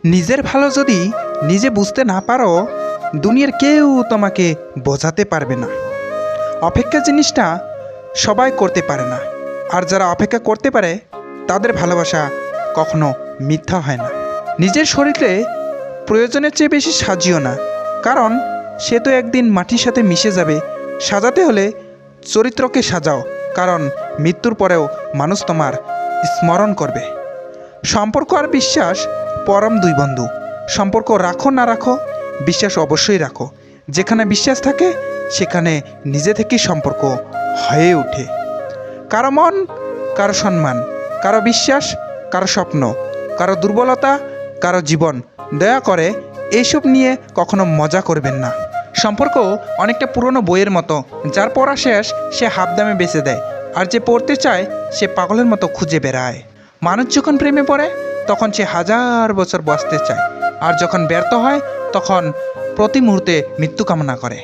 নিজের ভালো যদি নিজে বুঝতে না পারো, দুনিয়ার কেউ তোমাকে বোঝাতে পারবে না। অপেক্ষা জিনিসটা সবাই করতে পারে না, আর যারা অপেক্ষা করতে পারে তাদের ভালোবাসা কখনো মিথ্যা হয় না। নিজের শরীরে প্রয়োজনের চেয়ে বেশি সাজিও না, কারণ সে তো একদিন মাটির সাথে মিশে যাবে। সাজাতে হলে চরিত্রকে সাজাও, কারণ মৃত্যুর পরেও মানুষ তোমার স্মরণ করবে। সম্পর্ক আর বিশ্বাস পরম দুই বন্ধু। সম্পর্ক রাখো না রাখো, বিশ্বাস অবশ্যই রাখো। যেখানে বিশ্বাস থাকে সেখানে নিজে থেকেই সম্পর্ক হয়ে ওঠে। কারো মন, কারো সম্মান, কারো বিশ্বাস, কারো স্বপ্ন, কারো দুর্বলতা, কারো জীবন। দয়া করে এইসব নিয়ে কখনো মজা করবেন না। সম্পর্ক অনেকটা পুরনো বইয়ের মতো, যার পড়া শেষ সে হাফ দামে বেচে দেয়, আর যে পড়তে চায় সে পাগলের মতো খুঁজে বেড়ায়। মানুষ যখন প্রেমে পড়ে তখন সে 1000 বছর বাঁচতে চায়, আর যখন ব্যর্থ হয় তখন প্রতি মুহূর্তে মৃত্যু কামনা করে।